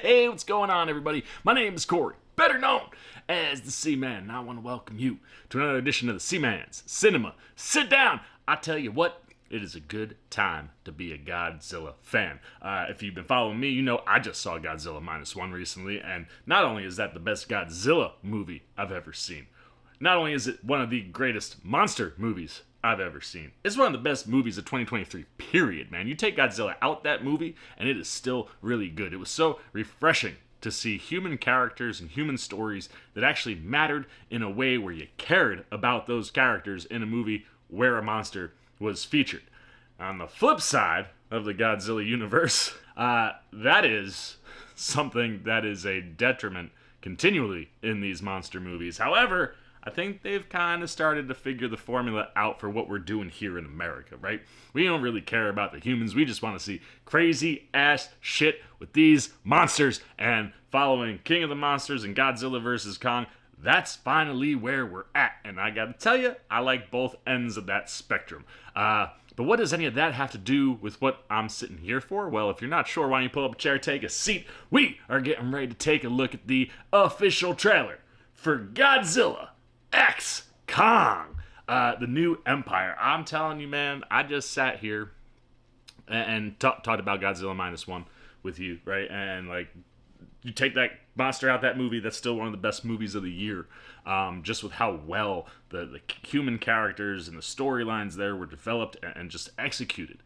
Hey, what's going on, everybody? My name is Corey, better known as the Seaman, and I want to welcome you to another edition of the Seaman's Cinema Sit Down. I tell you what, it is a good time to be a Godzilla fan. If you've been following me, you know I just saw Godzilla Minus One recently, and not only is that the best Godzilla movie I've ever seen, not only is it one of the greatest monster movies I've ever seen, it's one of the best movies of 2023, period, man. You take Godzilla out that movie, and it is still really good. It was so refreshing to see human characters and human stories that actually mattered in a way where you cared about those characters in a movie where a monster was featured. On the flip side of the Godzilla universe, that is something that is a detriment continually in these monster movies. However, I think they've kind of started to figure the formula out for what we're doing here in America, right? We don't really care about the humans. We just want to see crazy ass shit with these monsters. And following King of the Monsters and Godzilla vs. Kong, that's finally where we're at. And I gotta tell you, I like both ends of that spectrum. But what does any of that have to do with what I'm sitting here for? Well, if you're not sure, why don't you pull up a chair, take a seat? We are getting ready to take a look at the official trailer for Godzilla X Kong, the new empire. I'm telling you, man, I just sat here and talked about Godzilla Minus One with you, right? And like, you take that monster out that movie, that's still one of the best movies of the year. Just with how well the human characters and the storylines there were developed and just executed.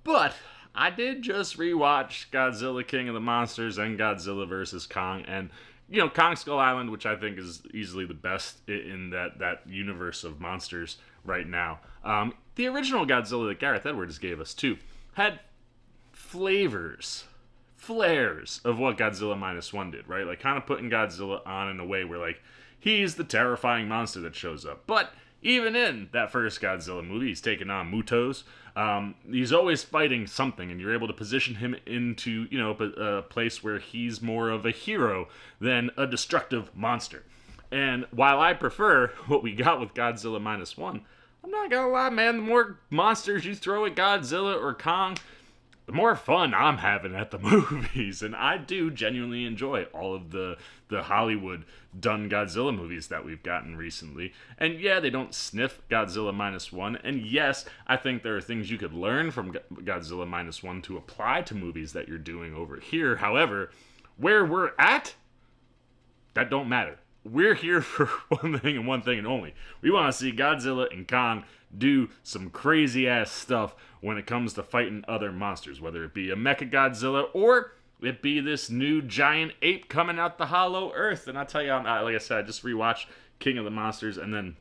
But I did just rewatch Godzilla King of the Monsters and Godzilla vs. Kong, and you know, Kong Skull Island, which I think is easily the best in that universe of monsters right now. The original Godzilla that Gareth Edwards gave us, too, had flares of what Godzilla Minus One did, right? Like, kind of putting Godzilla on in a way where, like, he's the terrifying monster that shows up. But even in that first Godzilla movie, he's taking on Mutos. He's always fighting something, and you're able to position him into, you know, a place where he's more of a hero than a destructive monster. And while I prefer what we got with Godzilla Minus One, I'm not gonna lie, man, the more monsters you throw at Godzilla or Kong, the more fun I'm having at the movies. And I do genuinely enjoy all of the Hollywood done Godzilla movies that we've gotten recently. And yeah, they don't sniff Godzilla Minus One. And yes, I think there are things you could learn from Godzilla Minus One to apply to movies that you're doing over here. However, where we're at, that don't matter. We're here for one thing and one thing only. We want to see Godzilla and Kong do some crazy ass stuff when it comes to fighting other monsters, whether it be a Mecha Godzilla or it be this new giant ape coming out the hollow earth. And I tell you, like I said, I just rewatched King of the Monsters and then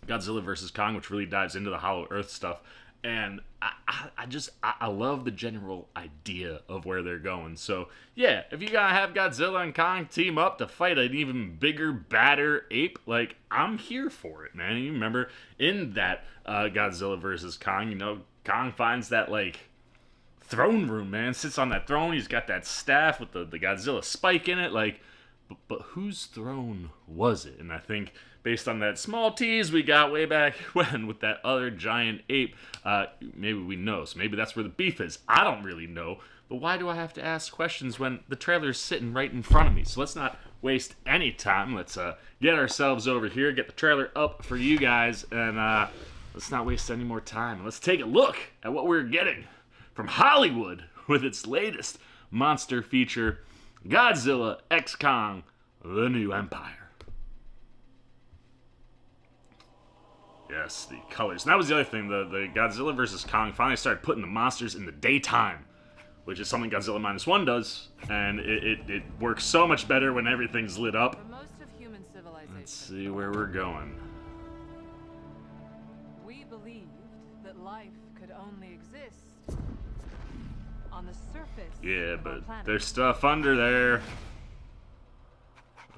Godzilla vs. Kong, which really dives into the hollow earth stuff. And I love the general idea of where they're going. So, yeah, if you gotta have Godzilla and Kong team up to fight an even bigger, badder ape, like, I'm here for it, man. And you remember, in that Godzilla vs. Kong, you know, Kong finds that, like, throne room, man. Sits on that throne, he's got that staff with the Godzilla spike in it, like, but whose throne was it? And I think, based on that small tease we got way back when with that other giant ape, maybe we know. So maybe that's where the beef is. I don't really know. But why do I have to ask questions when the trailer's sitting right in front of me? So let's not waste any time. Let's get ourselves over here, get the trailer up for you guys, and let's not waste any more time. Let's take a look at what we're getting from Hollywood with its latest monster feature, Godzilla X Kong, the new empire. Yes, the colors. And that was the other thing. The Godzilla vs. Kong finally started putting the monsters in the daytime, which is something Godzilla Minus One does, and it works so much better when everything's lit up. For most of human civilization, Let's see where we're going. we believed that life could only exist on the surface Yeah, of our but planet. there's stuff under there.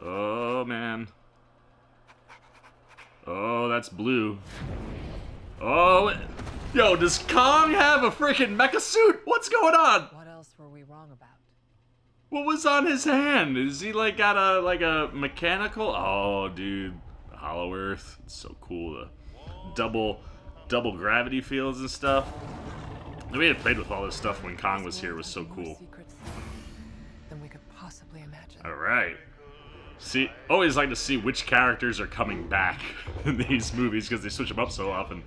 Oh, man. Oh, that's blue. Oh, yo, does Kong have a freaking mecha suit? What's going on? What else were we wrong about? What was on his hand? Is he like got a mechanical? Oh, dude, the Hollow Earth. It's so cool. The double gravity fields and stuff. The way it played with all this stuff when Kong was here was so cool. than we could possibly imagine. All right. See, always like to see which characters are coming back in these movies because they switch them up so often.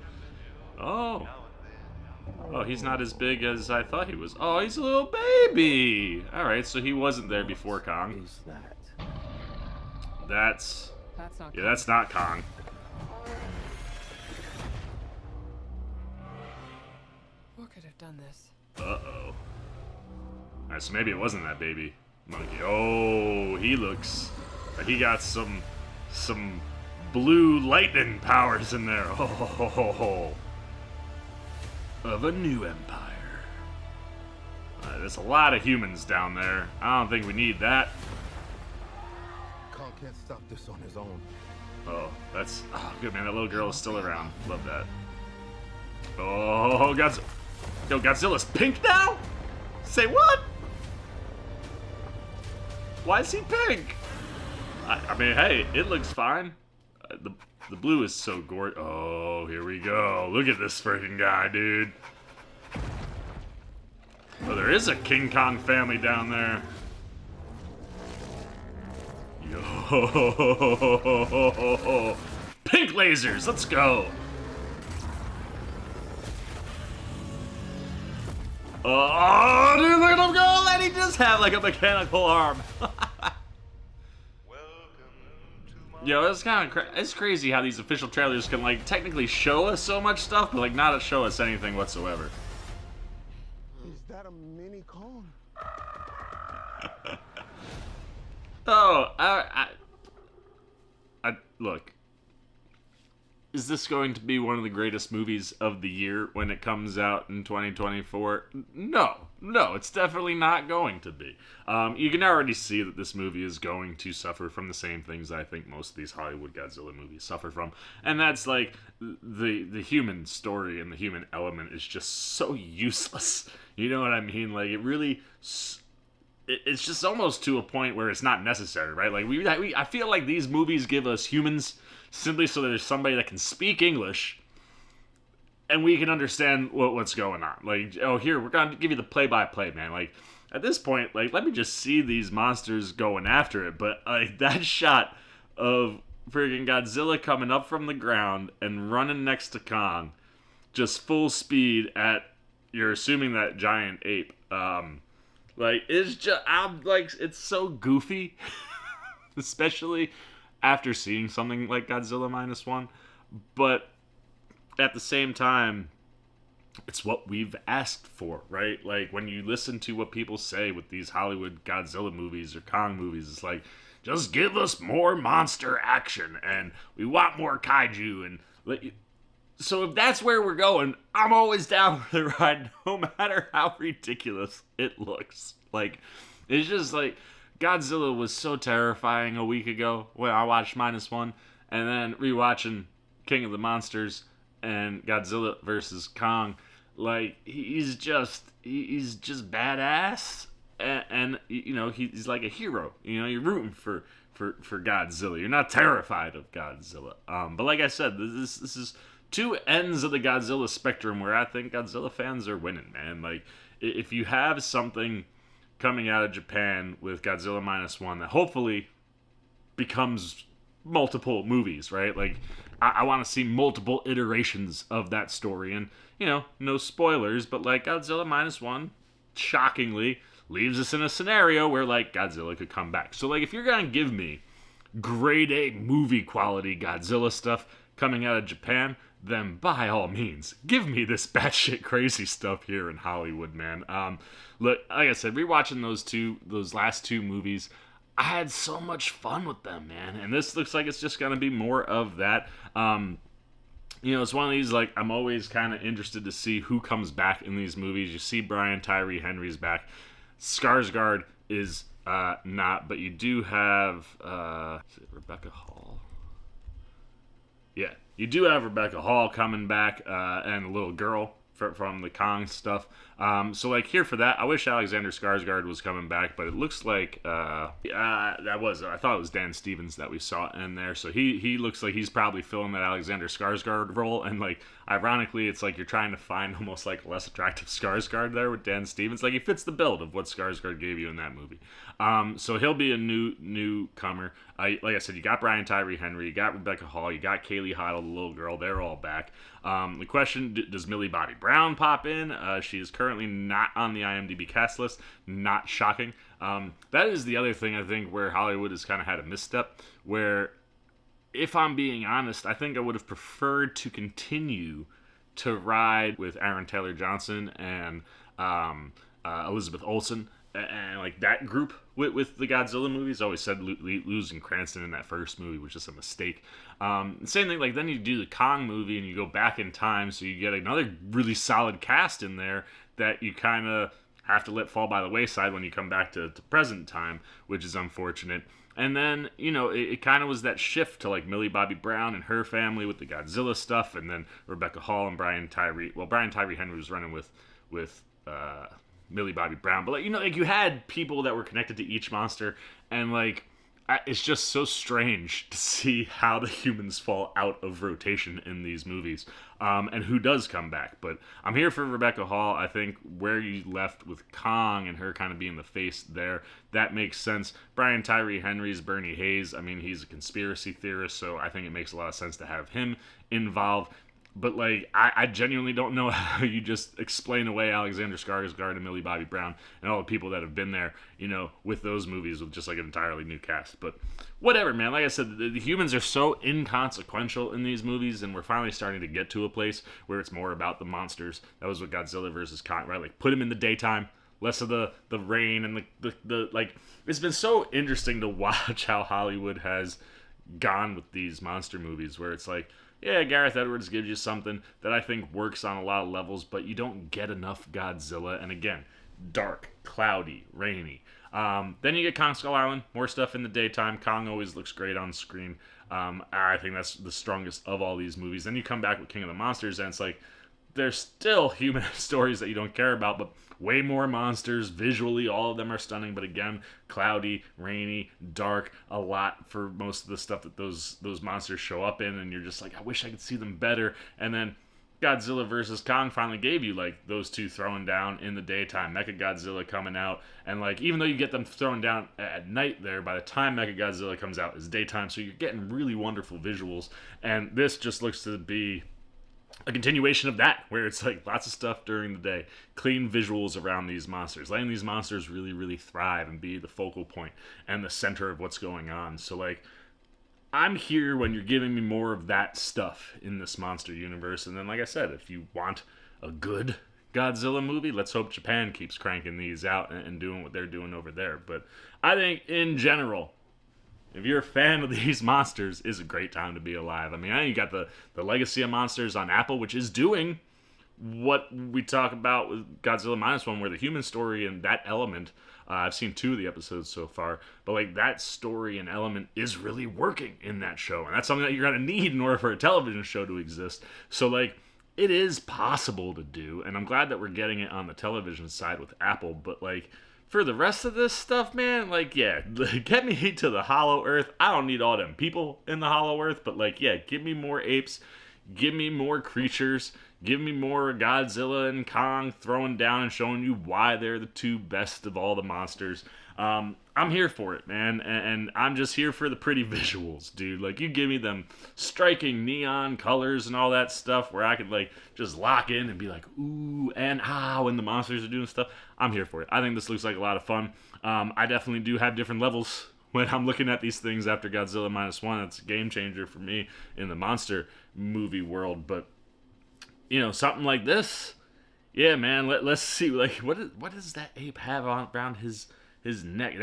Oh. Oh, he's not as big as I thought he was. Oh, he's a little baby. All right, so he wasn't there before Kong. Who's that? That's Not yeah, that's not Kong. What could have done this? Uh-oh. Alright, so maybe it wasn't that baby monkey. Oh, he looks like he got some blue lightning powers in there. Oh, of a new empire. There's a lot of humans down there. I don't think we need that. Kong can't stop this on his own. Oh, that's good, man. That little girl is still around. Love that. Oh, Godzilla. Yo, Godzilla's pink now? Say what? Why is he pink? I mean, hey, it looks fine. The blue is so gorgeous. Oh, here we go. Look at this freaking guy, dude. Oh, there is a King Kong family down there. Yo, pink lasers. Let's go. Oh, dude, look at him go! And he does have like a mechanical arm. Yo, it's kind of it's crazy how these official trailers can like technically show us so much stuff, but like not show us anything whatsoever. Is that a mini Kong? Oh, I look. Is this going to be one of the greatest movies of the year when it comes out in 2024? No, it's definitely not going to be. You can already see that this movie is going to suffer from the same things I think most of these Hollywood Godzilla movies suffer from, and that's like the human story and the human element is just so useless. You know what I mean? Like it really. It's just almost to a point where it's not necessary, right? Like I feel like these movies give us humans simply so that there's somebody that can speak English and we can understand what's going on. Like, oh, here, we're gonna give you the play-by-play, man. Like, at this point, like, let me just see these monsters going after it. But that shot of friggin' Godzilla coming up from the ground and running next to Kong, just full speed at, you're assuming that giant ape. Like, it's just, it's so goofy, especially after seeing something like Godzilla Minus One, but at the same time, it's what we've asked for, right? Like, when you listen to what people say with these Hollywood Godzilla movies or Kong movies, it's like, just give us more monster action, and we want more kaiju, and so if that's where we're going, I'm always down for the ride, no matter how ridiculous it looks. Like, it's just like, Godzilla was so terrifying a week ago when I watched Minus One, and then rewatching King of the Monsters and Godzilla versus Kong. Like, he's just badass, and you know, he's like a hero. You know, you're rooting for Godzilla. You're not terrified of Godzilla. But like I said, this is two ends of the Godzilla spectrum where I think Godzilla fans are winning, man. Like, if you have something coming out of Japan with Godzilla Minus One that hopefully becomes multiple movies, right? Like, I want to see multiple iterations of that story. And, you know, no spoilers, but, like, Godzilla Minus One, shockingly, leaves us in a scenario where, like, Godzilla could come back. So, like, if you're going to give me grade A movie quality Godzilla stuff coming out of Japan, then by all means, give me this batshit crazy stuff here in Hollywood, man. Look, like I said, rewatching those last two movies, I had so much fun with them, man. And this looks like it's just gonna be more of that. You know, it's one of these, like, I'm always kind of interested to see who comes back in these movies. You see Brian Tyree Henry's back. Skarsgård is not, but you do have is it Rebecca Hall? Yeah, you do have Rebecca Hall coming back, and a little girl from the Kong stuff. So, like, here for that, I wish Alexander Skarsgård was coming back, but it looks like I thought it was Dan Stevens that we saw in there. So he looks like he's probably filling that Alexander Skarsgård role, and, like, ironically, it's like you're trying to find almost like a less attractive Skarsgård there with Dan Stevens. Like, he fits the build of what Skarsgård gave you in that movie. So he'll be a newcomer. Like I said, you got Brian Tyree Henry, you got Rebecca Hall, you got Kaylee Heidel, the little girl. They're all back. The question, does Millie Bobby Brown pop in? She is currently not on the IMDb cast list. Not shocking. That is the other thing, I think, where Hollywood has kind of had a misstep, where, if I'm being honest, I think I would have preferred to continue to ride with Aaron Taylor Johnson and Elizabeth Olsen and like that group with the Godzilla movies. I always said losing Cranston in that first movie was just a mistake. Same thing, like, then you do the Kong movie and you go back in time, so you get another really solid cast in there that you kind of have to let fall by the wayside when you come back to present time, which is unfortunate. And then, it kind of was that shift to, like, Millie Bobby Brown and her family with the Godzilla stuff, and then Rebecca Hall and Brian Tyree Henry was running with Millie Bobby Brown. But, like, you had people that were connected to each monster, and, like, it's just so strange to see how the humans fall out of rotation in these movies, and who does come back. But I'm here for Rebecca Hall. I think where you left with Kong and her kind of being the face there, that makes sense. Brian Tyree Henry's Bernie Hayes. I mean, he's a conspiracy theorist, so I think it makes a lot of sense to have him involved. But, like, I genuinely don't know how you just explain away Alexander Skarsgård and Millie Bobby Brown and all the people that have been there, with those movies with just, like, an entirely new cast. But whatever, man. Like I said, the humans are so inconsequential in these movies, and we're finally starting to get to a place where it's more about the monsters. That was what Godzilla versus Kong, right? Like, put them in the daytime, less of the rain and the like. It's been so interesting to watch how Hollywood has gone with these monster movies, where it's like, yeah, Gareth Edwards gives you something that I think works on a lot of levels, but you don't get enough Godzilla. And again, dark, cloudy, rainy. Then you get Kong Skull Island, more stuff in the daytime. Kong always looks great on screen. I think that's the strongest of all these movies. Then you come back with King of the Monsters, and it's like, there's still human stories that you don't care about, but way more monsters. Visually, all of them are stunning, but again, cloudy, rainy, dark, a lot for most of the stuff that those monsters show up in, and you're just like, I wish I could see them better. And then Godzilla versus Kong finally gave you, like, those two throwing down in the daytime, Mechagodzilla coming out, and, like, even though you get them throwing down at night there, by the time Mechagodzilla comes out, it's daytime, so you're getting really wonderful visuals, and this just looks to be a continuation of that, where it's like lots of stuff during the day, clean visuals around these monsters, letting these monsters really, really thrive and be the focal point and the center of what's going on. So, like, I'm here when you're giving me more of that stuff in this monster universe. And then, like I said, if you want a good Godzilla movie, let's hope Japan keeps cranking these out and doing what they're doing over there. But I think, in general, if you're a fan of these monsters, it's a great time to be alive. I mean, I know you got the Legacy of Monsters on Apple, which is doing what we talk about with Godzilla Minus One, where the human story and that element, I've seen 2 of the episodes so far, but, like, that story and element is really working in that show. And that's something that you're going to need in order for a television show to exist. So, like, it is possible to do, and I'm glad that we're getting it on the television side with Apple, but, like, for the rest of this stuff, man, like, yeah, get me to the Hollow Earth. I don't need all them people in the Hollow Earth, but, like, yeah, give me more apes, give me more creatures, give me more Godzilla and Kong throwing down and showing you why they're the 2 best of all the monsters. I'm here for it, man, and I'm just here for the pretty visuals, dude. Like, you give me them striking neon colors and all that stuff where I could, like, just lock in and be like, ooh and ah when the monsters are doing stuff. I'm here for it. I think this looks like a lot of fun. I definitely do have different levels when I'm looking at these things after Godzilla Minus One. It's a game changer for me in the monster movie world, but, something like this, yeah, man, let's see, like, what does that ape have around his neck?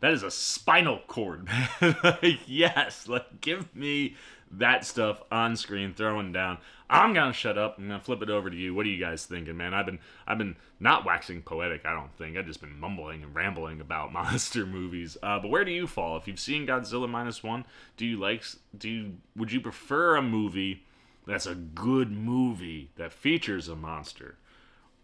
That is a spinal cord, man. Like, yes, like, give me that stuff on screen throwing down. I'm gonna shut up. I'm gonna flip it over to you. What are you guys thinking, man? I've been not waxing poetic, I don't think. I've just been mumbling and rambling about monster movies. But where do you fall? If you've seen Godzilla Minus One, would you prefer a movie that's a good movie that features a monster?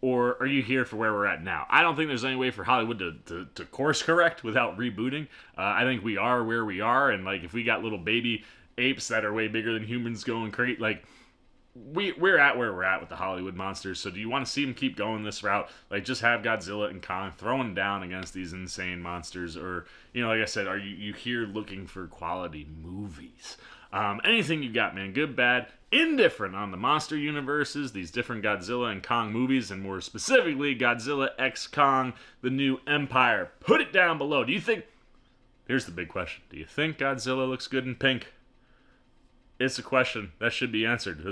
Or are you here for where we're at now? I don't think there's any way for Hollywood to course correct without rebooting. I think we are where we are, and, like, if we got little baby apes that are way bigger than humans going crazy, like, we're at where we're at with the Hollywood monsters. So do you want to see them keep going this route? Like, just have Godzilla and Kong throwing down against these insane monsters, or like I said, are you here looking for quality movies? Anything you got, man, good, bad, indifferent on the monster universes, these different Godzilla and Kong movies, and more specifically Godzilla x Kong, the new Empire. Put it down below. Here's the big question. Do you think Godzilla looks good in pink? It's a question that should be answered.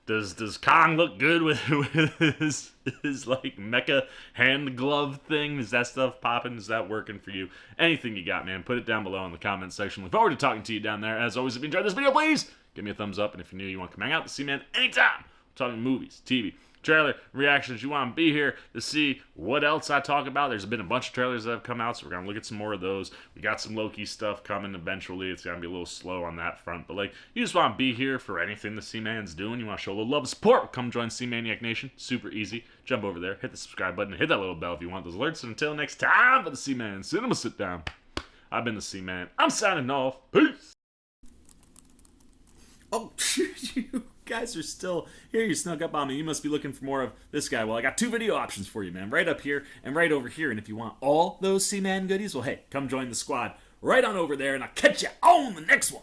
Does Kong look good with his like mecha hand glove thing? Is that stuff popping? Is that working for you? Anything you got, man, put it down below in the comments section. Look forward to talking to you down there. As always, if you enjoyed this video, please give me a thumbs up. And if you're new, you want to come hang out with the C-Man anytime. We're talking movies, TV, trailer, reactions. You want to be here to see what else I talk about. There's been a bunch of trailers that have come out, so we're going to look at some more of those. We got some Loki stuff coming eventually. It's going to be a little slow on that front, but like, you just want to be here for anything the C-Man's doing. You want to show a little love and support, come join C-Maniac Nation. Super easy. Jump over there, hit the subscribe button, hit that little bell if you want those alerts. And until next time, for the C-Man Cinema Sit Down, I've been the C-Man. I'm signing off. Peace. Oh, you guys are still here. You snuck up on me. You must be looking for more of this guy. Well, I got two video options for you, man. Right up here and right over here. And if you want all those C-Man goodies, well, hey, come join the squad right on over there, and I'll catch you on the next one.